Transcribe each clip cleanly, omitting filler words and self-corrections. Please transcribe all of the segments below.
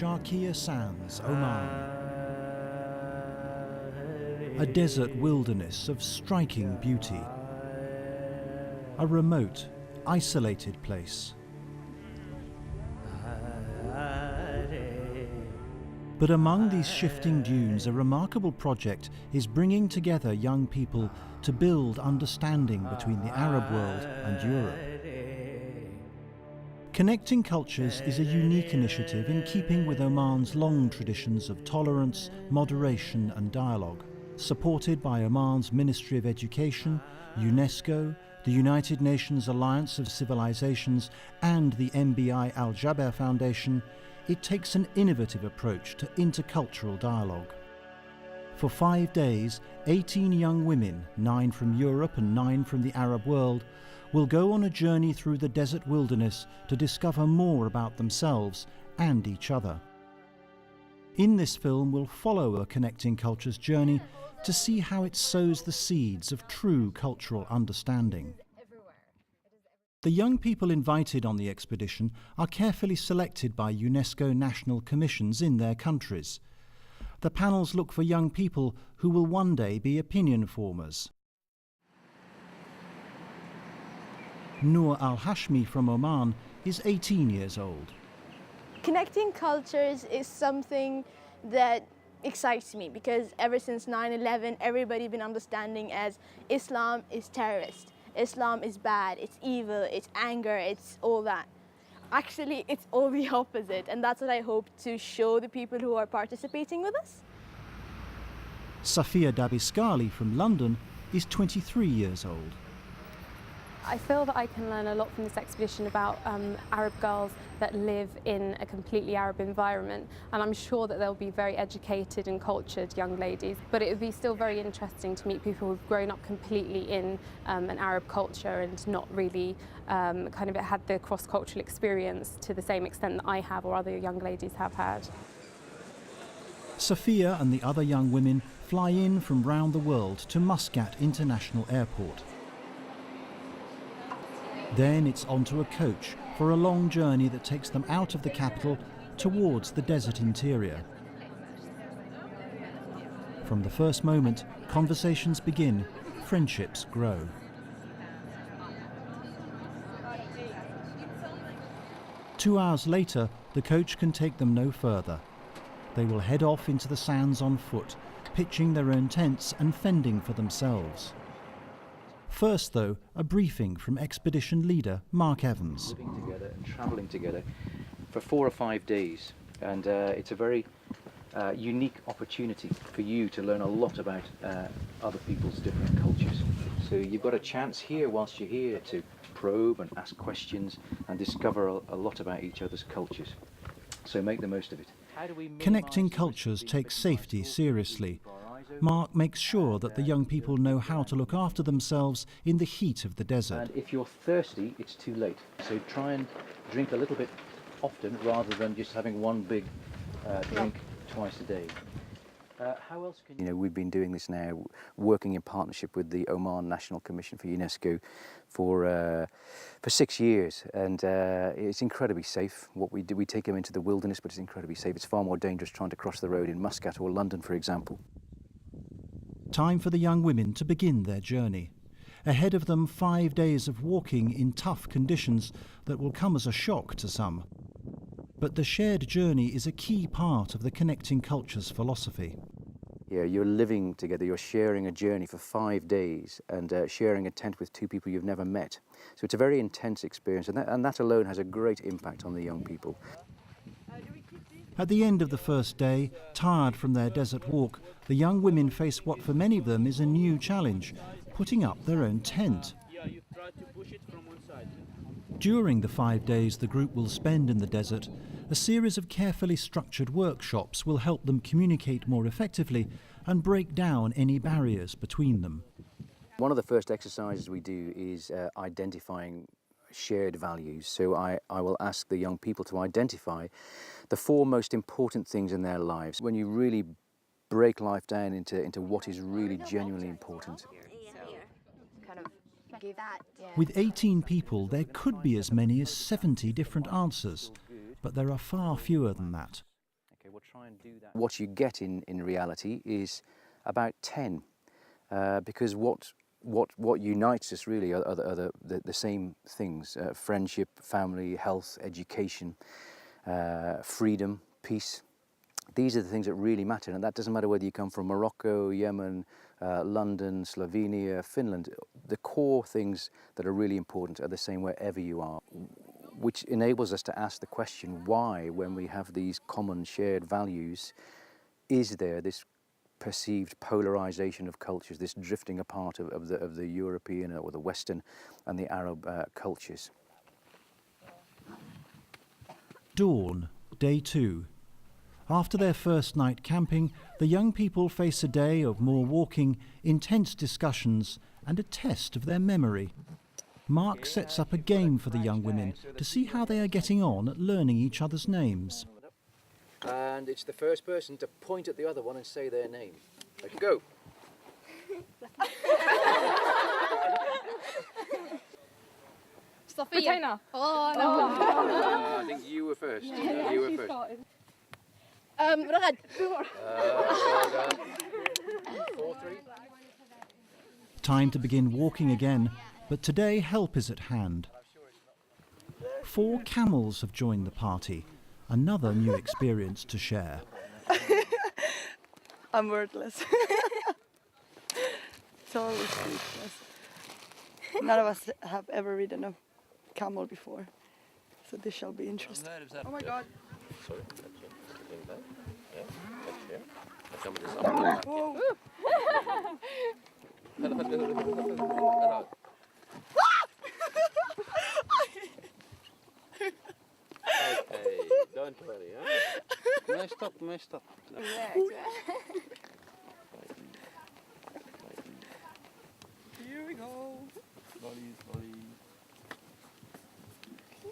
Sharqiya Sands, Oman. A desert wilderness of striking beauty. A remote, isolated place. But among these shifting dunes, a remarkable project is bringing together young people to build understanding between the Arab world and Europe. Connecting Cultures is a unique initiative in keeping with Oman's long traditions of tolerance, moderation and dialogue, supported by Oman's Ministry of Education, UNESCO, the United Nations Alliance of Civilizations and the MBI Al Jaber Foundation. It takes an innovative approach to intercultural dialogue. For 5 days, 18 young women, 9 from Europe and 9 from the Arab world, will go on a journey through the desert wilderness to discover more about themselves and each other. In this film, we'll follow a Connecting Cultures journey to see how it sows the seeds of true cultural understanding. The young people invited on the expedition are carefully selected by UNESCO national commissions in their countries. The panels look for young people who will one day be opinion formers. Noor Al-Hashmi from Oman is 18 years old. Connecting cultures is something that excites me because ever since 9/11, everybody's been understanding as Islam is terrorist. Islam is bad, it's evil, it's anger, it's all that. Actually, it's all the opposite, and that's what I hope to show the people who are participating with us. Safia Dabiskali from London is 23 years old. I feel that I can learn a lot from this expedition about Arab girls that live in a completely Arab environment, and I'm sure that they'll be very educated and cultured young ladies, but it would be still very interesting to meet people who've grown up completely in an Arab culture and not really kind of had the cross-cultural experience to the same extent that I have or other young ladies have had. Safia and the other young women fly in from round the world to Muscat International Airport. Then it's onto a coach for a long journey that takes them out of the capital towards the desert interior. From the first moment, conversations begin, friendships grow. Two hours later, the coach can take them no further. They will head off into the sands on foot, pitching their own tents and fending for themselves. First, though, a briefing from expedition leader Mark Evans. Living together and travelling together for 4 or 5 days, and it's a very unique opportunity for you to learn a lot about other people's different cultures. So you've got a chance here, whilst you're here, to probe and ask questions and discover a lot about each other's cultures. So make the most of it. Connecting Cultures takes safety seriously. Mark makes sure that the young people know how to look after themselves in the heat of the desert. And if you're thirsty, it's too late. So try and drink a little bit often rather than just having one big drink twice a day. How else can you... we've been doing this now, working in partnership with the Oman National Commission for UNESCO for 6 years, and it's incredibly safe. What we do, we take them into the wilderness, but it's incredibly safe. It's far more dangerous trying to cross the road in Muscat or London, for example. Time for the young women to begin their journey. Ahead of them, 5 days of walking in tough conditions that will come as a shock to some. But the shared journey is a key part of the Connecting Cultures philosophy. Yeah, you're living together, you're sharing a journey for 5 days and sharing a tent with 2 people you've never met. So it's a very intense experience, and that alone has a great impact on the young people. At the end of the first day, tired from their desert walk, the young women face what for many of them is a new challenge, putting up their own tent. During the 5 days the group will spend in the desert, a series of carefully structured workshops will help them communicate more effectively and break down any barriers between them. One of the first exercises we do is identifying shared values. So I will ask the young people to identify the 4 most important things in their lives. When you really break life down into what is really genuinely important. With 18 people, there could be as many as 70 different answers, but there are far fewer than that. we'll try and do that. What you get in reality is about 10, because what unites us really are the same things: friendship, family, health, education, freedom, peace. These are the things that really matter, and that doesn't matter whether you come from Morocco, Yemen, London, Slovenia, Finland. The core things that are really important are the same wherever you are, which enables us to ask the question why, when we have these common shared values, is there this perceived polarization of cultures, this drifting apart of the European or the Western and the Arab cultures. Dawn, day 2. After their first night camping, the young people face a day of more walking, intense discussions and a test of their memory. Mark sets up a game for the young women to see how they are getting on at learning each other's names. And it's the first person to point at the other one and say their name. Like, go. Sophia. Oh, no. I think you were first. You were first. Ragad. 4-3. Time to begin walking again, but today help is at hand. 4 camels have joined the party, another new experience to share. I'm wordless. Totally speechless. None of us have ever ridden a camel before, so this shall be interesting. Oh my god. Sorry. Whoa. Okay, don't worry, huh? Messed up. Here we go. Slowly.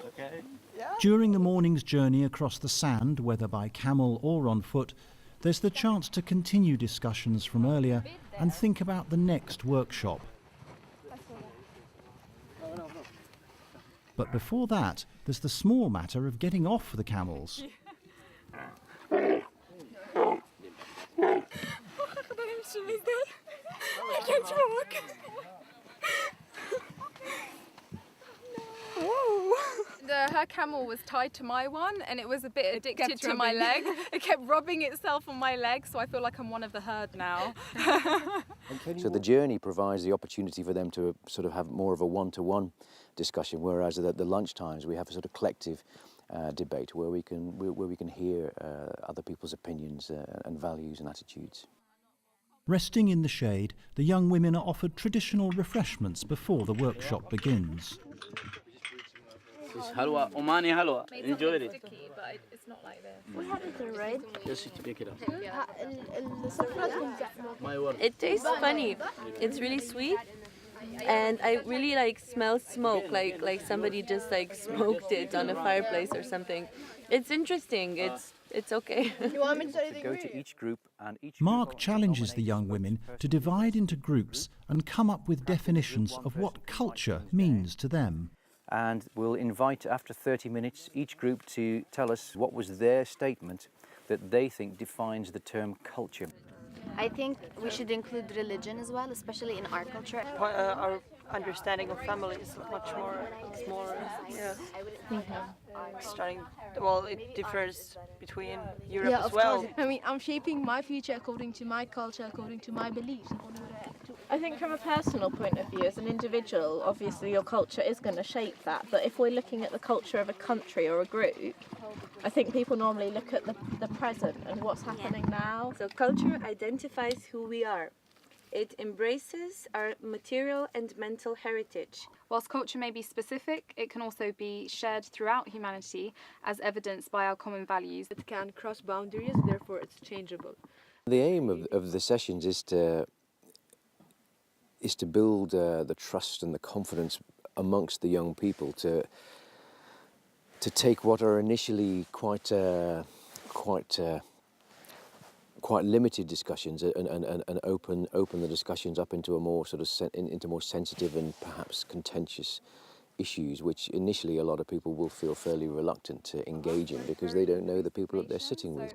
Okay. Yeah. During the morning's journey across the sand, whether by camel or on foot, there's the chance to continue discussions from earlier and think about the next workshop. But before that, there's the small matter of getting off the camels. I can't walk. Her camel was tied to my one, and it was a bit addicted to my leg. It kept rubbing itself on my leg, so I feel like I'm one of the herd now. So the journey provides the opportunity for them to sort of have more of a one-to-one discussion, whereas at the lunch times we have a sort of collective debate where we can hear other people's opinions and values and attitudes. Resting in the shade, the young women are offered traditional refreshments before the workshop begins. This halwa, Omani halwa. Enjoy it. Sticky, but it's not like this. What happened to the red? Just pick it up. الصفرة My word. It tastes funny. It's really sweet, and I really smell smoke, like somebody just smoked it on a fireplace or something. It's interesting. It's okay. You want me to say Go to each group and each Mark challenges the young women to divide into groups and come up with definitions of what culture means to them. And we'll invite, after 30 minutes, each group to tell us what was their statement that they think defines the term culture. I think we should include religion as well, especially in our culture. Our understanding of family is much more, yeah. Starting, well, it differs between Europe as well. I mean, I'm shaping my future according to my culture, according to my beliefs. I think from a personal point of view, as an individual, obviously your culture is going to shape that. But if we're looking at the culture of a country or a group, I think people normally look at the present and what's happening now. So culture identifies who we are. It embraces our material and mental heritage. Whilst culture may be specific, it can also be shared throughout humanity, as evidenced by our common values. It can cross boundaries, therefore it's changeable. The aim of the sessions is to build the trust and the confidence amongst the young people to take what are initially quite limited discussions and open the discussions up into a more sort of into more sensitive and perhaps contentious issues which initially a lot of people will feel fairly reluctant to engage in because they don't know the people that they're sitting with.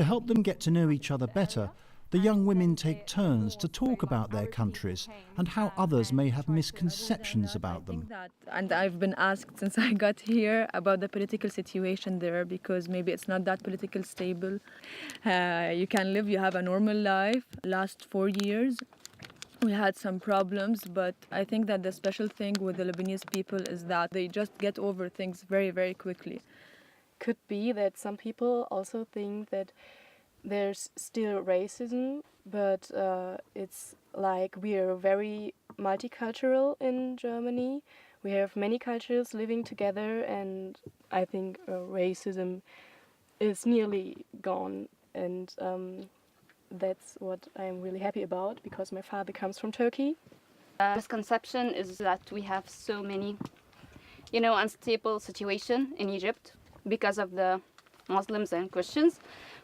To help them get to know each other better, the young women take turns to talk about their countries and how others may have misconceptions about them. And I've been asked since I got here about the political situation there, because maybe it's not that political stable. You can live, you have a normal life. Last 4 years we had some problems, but I think that the special thing with the Lebanese people is that they just get over things very, very quickly. Could be that some people also think that there's still racism, but it's like we are very multicultural in Germany. We have many cultures living together, and I think racism is nearly gone, and that's what I'm really happy about, because my father comes from Turkey. Misconception is that we have so many, unstable situation in Egypt because of the Muslims and Christians,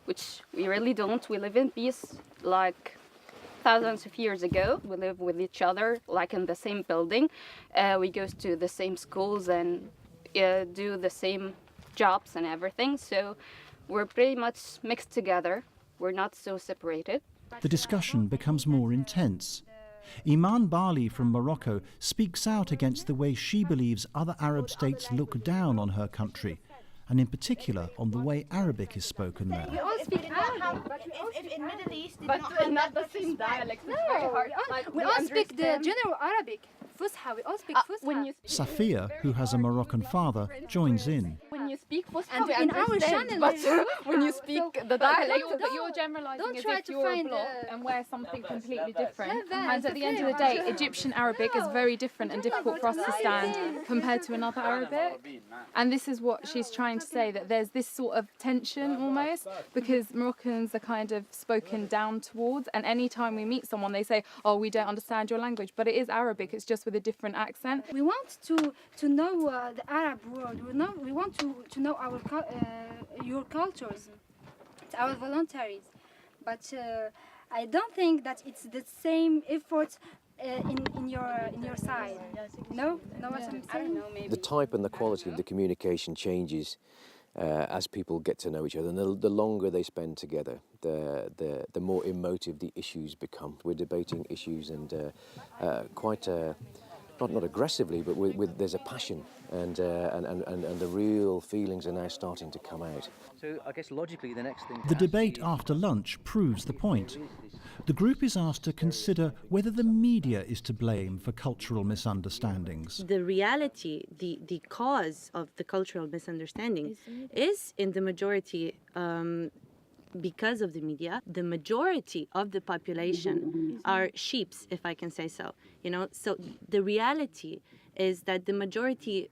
which we really don't. We live in peace like thousands of years ago. We live with each other like in the same building. We go to the same schools and do the same jobs and everything. So we're pretty much mixed together. We're not so separated. The discussion becomes more intense. Iman Bali from Morocco speaks out against the way she believes other Arab states look down on her country, and in particular on the way Arabic is spoken there. We all speak Arabic, but if in Middle East did but not have not the same dialect. It's No, very hard. we all speak the general Arabic. Fusha, we all speak Fusha. Safia, who has a Moroccan father, joins in. When you speak Fusha, And we in our understand, channel, but there's when you Fusha. speak So- the dialect, But you're generalising don't as try if to you're a find, block and wear something completely different. Yeah, And at the end of the day, Egyptian Arabic is very different and difficult for us to stand compared to another Arabic. And this is what she's trying to say, that there's this sort of tension almost, because Moroccans are kind of spoken down towards, and any time we meet someone they say, oh, we don't understand your language, but it is Arabic, it's just with a different accent. We want to know the Arab world. We want to know our your cultures, our voluntaries. But I don't think that it's the same effort in your side. No, what I'm saying. The type and the quality of the communication changes as people get to know each other, and the longer they spend together, the more emotive the issues become. We're debating issues and quite not aggressively, but there's a passion, and the real feelings are now starting to come out. So I guess logically the next thing... The debate after lunch proves the point. The group is asked to consider whether the media is to blame for cultural misunderstandings. The reality, the cause of the cultural misunderstanding is in the majority because of the media. The majority of the population are sheeps, if I can say so. So the reality is that the majority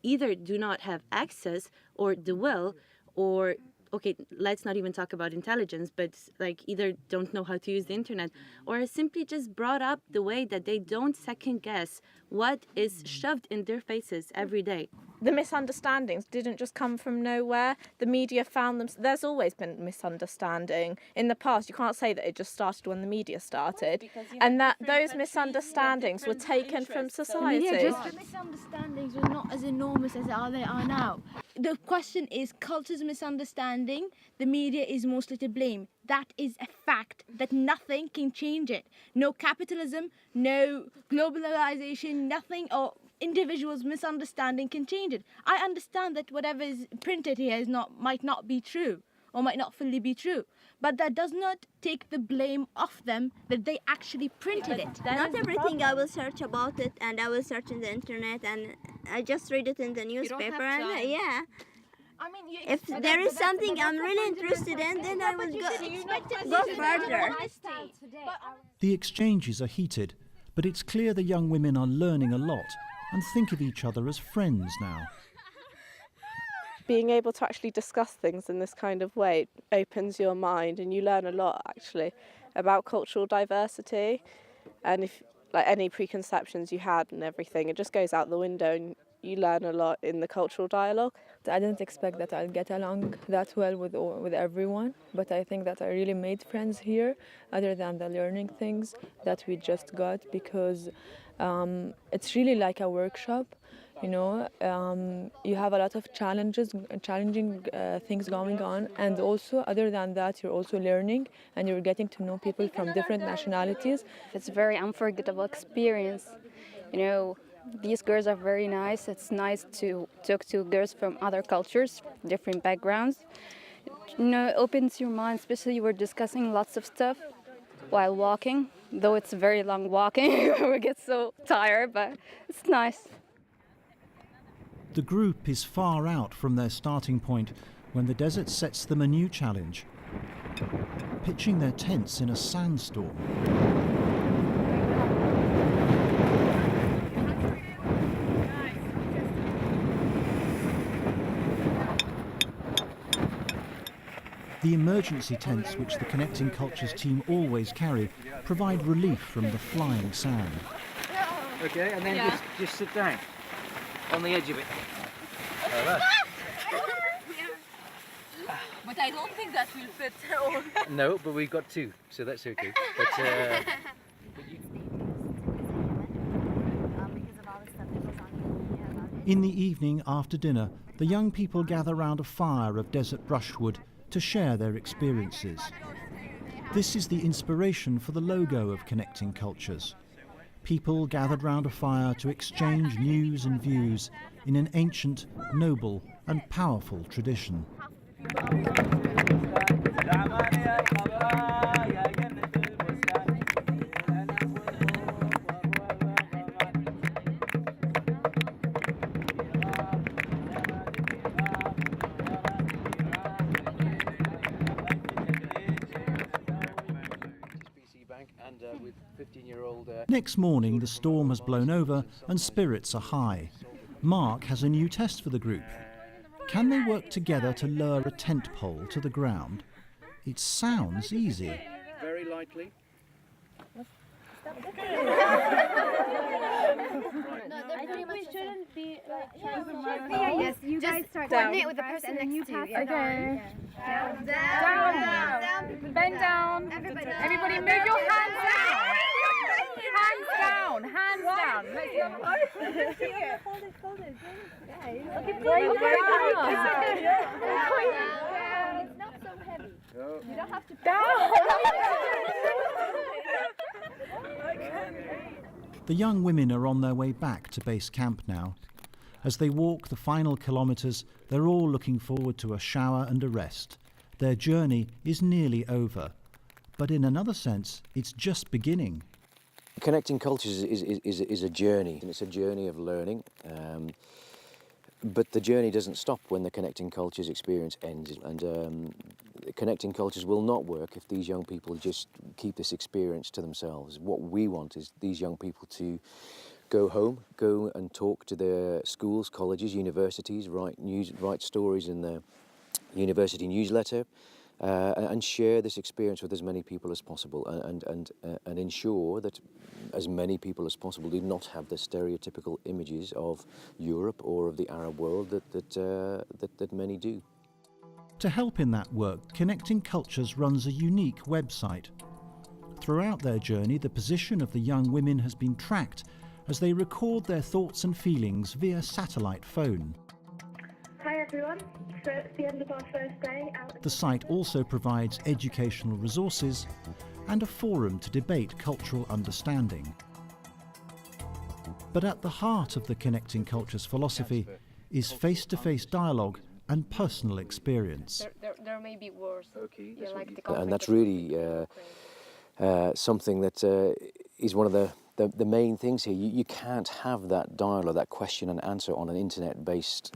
either do not have access or the will, or okay, let's not even talk about intelligence, but like either don't know how to use the internet, or are simply just brought up the way that they don't second guess what is shoved in their faces every day. The misunderstandings didn't just come from nowhere. The media found them. There's always been misunderstanding in the past. You can't say that it just started when the media started, and that those misunderstandings were taken from society. The misunderstandings were not as enormous as they are now. The question is culture's misunderstanding. The media is mostly to blame. That is a fact that nothing can change it. No capitalism, no globalization, nothing, or individuals' misunderstanding can change it. I understand that whatever is printed here might not be true, or might not fully be true, but that does not take the blame off them that they actually printed it. Not everything I will search about it, and I will search in the internet, and I just read it in the newspaper, and yeah. I mean, if there is something I'm really interested in, then I will go further. The exchanges are heated, but it's clear the young women are learning a lot and think of each other as friends now. Being able to actually discuss things in this kind of way opens your mind, and you learn a lot actually about cultural diversity, and if like any preconceptions you had and everything, it just goes out the window, and you learn a lot in the cultural dialogue. I didn't expect that I'd get along that well with everyone, but I think that I really made friends here, other than the learning things that we just got, because it's really like a workshop. You know, you have a lot of challenging things going on, and also other than that, you're also learning and you're getting to know people from different nationalities. It's a very unforgettable experience. You know, these girls are very nice. It's nice to talk to girls from other cultures, different backgrounds. You know, it opens your mind, especially we're discussing lots of stuff while walking, though it's a very long walking. We get so tired, but it's nice. The group is far out from their starting point when the desert sets them a new challenge, pitching their tents in a sandstorm. The emergency tents, which the Connecting Cultures team always carry, provide relief from the flying sand. Okay, and then just sit down on the edge of it. But I don't think that will fit all. No, but we've got two, so that's okay. But, In the evening after dinner, the young people gather round a fire of desert brushwood to share their experiences. This is the inspiration for the logo of Connecting Cultures. People gathered round a fire to exchange news and views in an ancient, noble and powerful tradition. Next morning, the storm has blown over and spirits are high. Mark has a new test for the group. Can they work together to lower a tent pole to the ground? It sounds easy. very lightly. We shouldn't be yes, you guys start coordinate with the person next to you. Okay. Down. Bend down. Everybody move your hands down. Hands down. Hands down. Hold it. Guys. It's not so heavy. You don't have to The young women are on their way back to base camp now. As they walk the final kilometres, they're all looking forward to a shower and a rest. Their journey is nearly over. But in another sense, it's just beginning. Connecting Cultures is a journey, and it's a journey of learning. But the journey doesn't stop when the Connecting Cultures experience ends. And Connecting Cultures will not work if these young people just keep this experience to themselves. What we want is these young people to go home, go and talk to their schools, colleges, universities, write stories in their university newsletter, and share this experience with as many people as possible, and ensure that as many people as possible do not have the stereotypical images of Europe or of the Arab world that many do. To help in that work, Connecting Cultures runs a unique website. Throughout their journey, the position of the young women has been tracked as they record their thoughts and feelings via satellite phone. Hi everyone, so it's the end of our first day out. The site also provides educational resources and a forum to debate cultural understanding. But at the heart of the Connecting Cultures philosophy is face-to-face dialogue and personal experience. There may be worse. Okay, And that's really something that is one of the main things here. You can't have that dialogue, that question and answer on an internet-based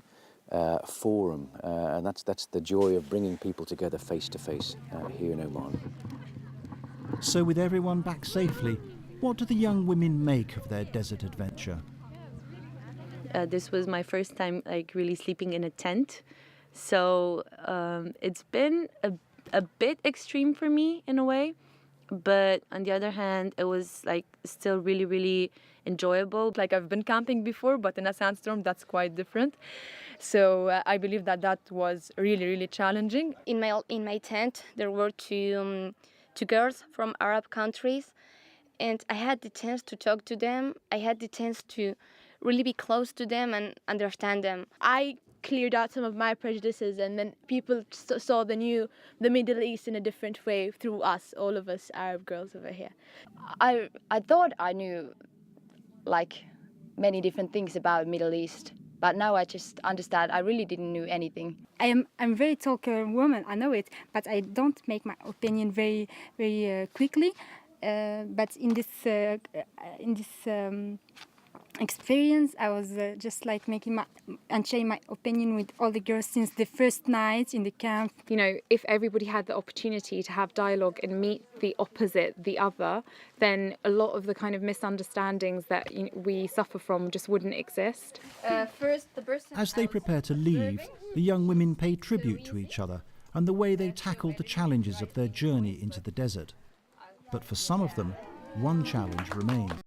forum, and that's the joy of bringing people together face to face here in Oman. So with everyone back safely, what do the young women make of their desert adventure? This was my first time really sleeping in a tent, so it's been a bit extreme for me in a way. but on the other hand, it was like still really, really enjoyable. Like I've been camping before, but in a sandstorm, that's quite different. So I believe that was really, really challenging. In my tent, there were two girls from Arab countries, and I had the chance to talk to them. I had the chance to really be close to them and understand them. I cleared out some of my prejudices, and then people saw the Middle East in a different way through us, all of us Arab girls over here. I thought I knew like many different things about Middle East, but now I just understand I really didn't know anything. I'm a very talker woman, I know it, but I don't make my opinion very quickly. But in this experience, I was just like sharing my opinion with all the girls since the first night in the camp. You know, if everybody had the opportunity to have dialogue and meet the opposite, the other, then a lot of the kind of misunderstandings that we suffer from just wouldn't exist. As they prepare to leave, the young women pay tribute to each other and the way they tackled the challenges of their journey into the desert. But for some of them, one challenge remains.